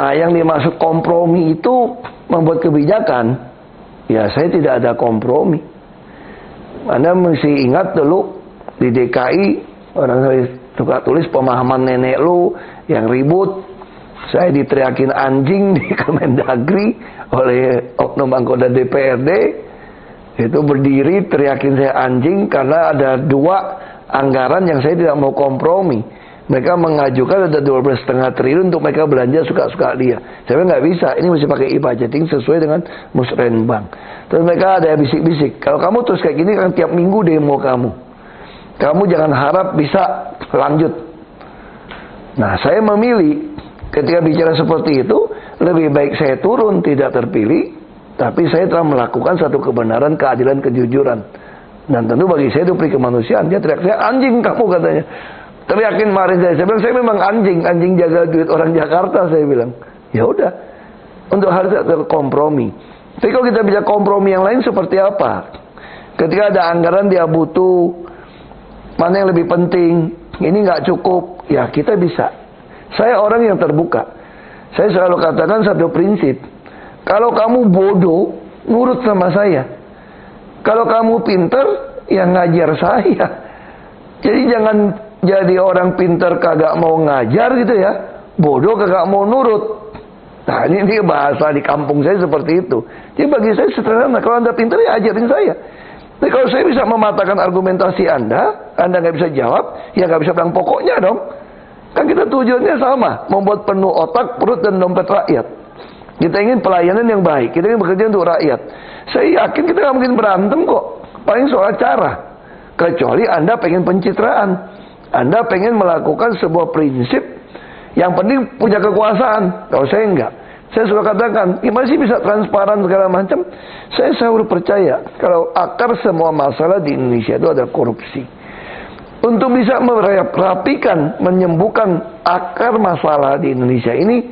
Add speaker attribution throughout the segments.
Speaker 1: Nah, yang dimaksud kompromi itu membuat kebijakan. Ya, saya tidak ada kompromi. Anda mesti ingat dulu di DKI orang saya suka tulis pemahaman nenek lu yang ribut. Saya diteriakin anjing di Kemendagri oleh oknum anggota DPRD. Itu berdiri teriakin saya anjing karena ada 2 anggaran yang saya tidak mau kompromi. Mereka mengajukan ada 12,5 triliun untuk mereka belanja suka-suka dia. Saya bilang nggak bisa, ini mesti pakai e-budgeting sesuai dengan Musrenbang. Terus mereka ada bisik-bisik, kalau kamu terus kayak gini kan tiap minggu demo kamu. Kamu jangan harap bisa lanjut. Nah, saya memilih ketika bicara seperti itu, lebih baik saya turun tidak terpilih, tapi saya telah melakukan satu kebenaran, keadilan, kejujuran. Dan tentu bagi saya itu peri kemanusiaan. Dia teriak, saya anjing kamu katanya. Tapi yakin kemarin saya bilang, saya memang anjing jaga duit orang Jakarta, saya bilang. Ya udah, untuk hal itu kompromi. Tapi kalau kita bisa kompromi yang lain seperti apa? Ketika ada anggaran dia butuh, mana yang lebih penting, ini nggak cukup, ya kita bisa. Saya orang yang terbuka. Saya selalu katakan satu prinsip, kalau kamu bodoh, nurut sama saya. Kalau kamu pinter, ya ngajar saya. Jadi jangan jadi orang pintar kagak mau ngajar gitu ya, bodoh kagak mau nurut. Nah ini bahasa di kampung saya seperti itu. Jadi bagi saya sederhana, kalau Anda pintar ya ajarin saya. Tapi kalau saya bisa mematahkan argumentasi Anda nggak bisa jawab, ya nggak bisa bilang pokoknya dong. Kan kita tujuannya sama, membuat penuh otak, perut dan dompet rakyat. Kita ingin pelayanan yang baik, kita ingin bekerja untuk rakyat. Saya yakin kita nggak mungkin berantem kok, paling soal cara. Kecuali Anda pengen pencitraan. Anda pengen melakukan sebuah prinsip yang penting punya kekuasaan. Kalau saya enggak. Saya suka katakan, gimana sih bisa transparan segala macam? Saya selalu percaya kalau akar semua masalah di Indonesia itu ada korupsi. Untuk bisa merapikan, menyembuhkan akar masalah di Indonesia ini,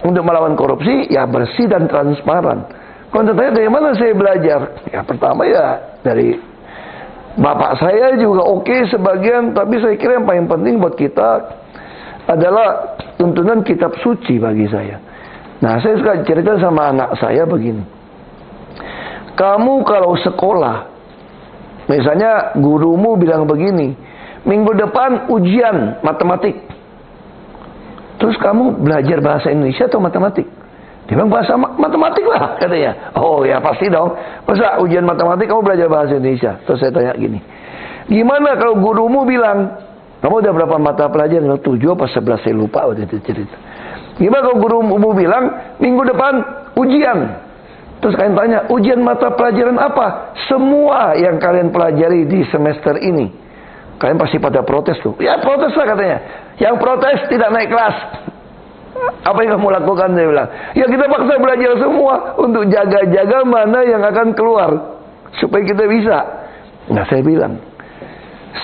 Speaker 1: untuk melawan korupsi, ya bersih dan transparan. Kalau tanya dari mana saya belajar? Ya pertama ya dari bapak saya juga oke sebagian, tapi saya kira yang paling penting buat kita adalah tuntunan kitab suci bagi saya. Nah, saya suka cerita sama anak saya begini. Kamu kalau sekolah, misalnya gurumu bilang begini, minggu depan ujian matematik. Terus kamu belajar bahasa Indonesia atau matematik? Dia bilang bahasa matematik lah katanya. Oh ya pasti dong. Masa ujian matematik kamu belajar bahasa Indonesia? Terus saya tanya gini, gimana kalau gurumu bilang, kamu udah berapa mata pelajaran? 7 apa 11 saya lupa waktu itu cerita. Gimana kalau gurumu bilang, minggu depan ujian? Terus kalian tanya, ujian mata pelajaran apa? Semua yang kalian pelajari di semester ini. Kalian pasti pada protes tuh. Ya protes lah katanya. Yang protes tidak naik kelas. Apa yang kamu lakukan? Dia bilang, ya kita paksa belajar semua untuk jaga-jaga mana yang akan keluar supaya kita bisa. Nah saya bilang,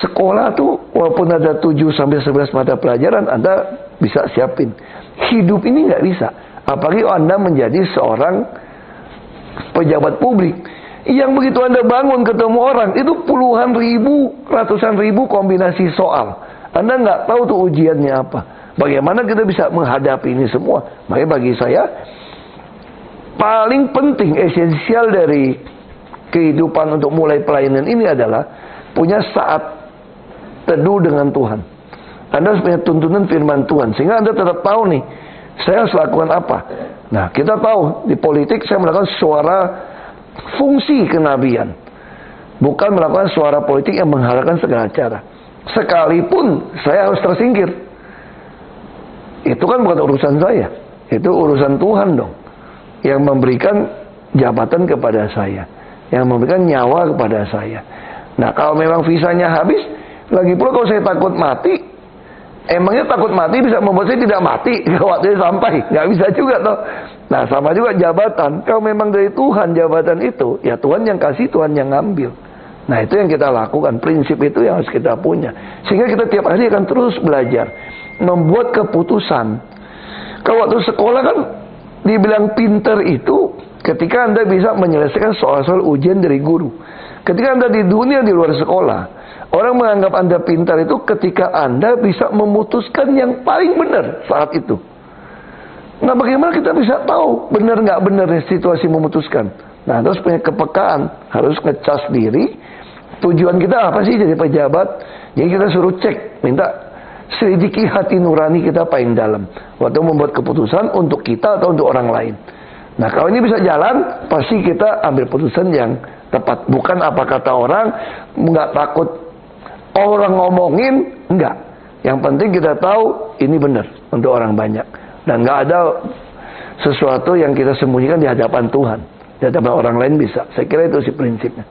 Speaker 1: sekolah tuh walaupun ada 7-11 mata pelajaran, Anda bisa siapin. Hidup ini nggak bisa, apalagi Anda menjadi seorang pejabat publik yang begitu Anda bangun ketemu orang itu puluhan ribu, ratusan ribu kombinasi soal. Anda nggak tahu tuh ujiannya apa. Bagaimana kita bisa menghadapi ini semua? Makanya bagi saya paling penting, esensial dari kehidupan untuk mulai pelayanan ini adalah punya saat teduh dengan Tuhan. Anda harus punya tuntunan firman Tuhan sehingga Anda tetap tahu nih, saya harus lakukan apa. Nah kita tahu di politik saya melakukan suara fungsi kenabian, bukan melakukan suara politik yang menghalalkan segala cara. Sekalipun saya harus tersingkir, itu kan bukan urusan saya, itu urusan Tuhan dong, yang memberikan jabatan kepada saya, yang memberikan nyawa kepada saya. Nah kalau memang visanya habis, lagi pula kalau saya takut mati, emangnya takut mati bisa membuat saya tidak mati waktunya sampai? Nggak bisa juga toh. Nah sama juga jabatan, kalau memang dari Tuhan jabatan itu, ya Tuhan yang kasih, Tuhan yang ngambil. Nah itu yang kita lakukan, prinsip itu yang harus kita punya, sehingga kita tiap hari akan terus belajar membuat keputusan. Kalau waktu sekolah kan dibilang pinter itu ketika Anda bisa menyelesaikan soal-soal ujian dari guru. Ketika Anda di dunia di luar sekolah, orang menganggap Anda pintar itu ketika Anda bisa memutuskan yang paling benar saat itu. Nah, bagaimana kita bisa tahu benar nggak benar situasi memutuskan? Nah, terus punya kepekaan, harus ngecas diri. Tujuan kita apa sih jadi pejabat? Jadi kita suruh cek, minta selidiki hati nurani kita paling dalam waktu membuat keputusan untuk kita atau untuk orang lain. Nah, kalau ini bisa jalan, pasti kita ambil putusan yang tepat. Bukan apa kata orang, nggak takut orang ngomongin, enggak. Yang penting kita tahu ini benar untuk orang banyak. Dan nggak ada sesuatu yang kita sembunyikan di hadapan Tuhan. Di hadapan orang lain bisa. Saya kira itu sih prinsipnya.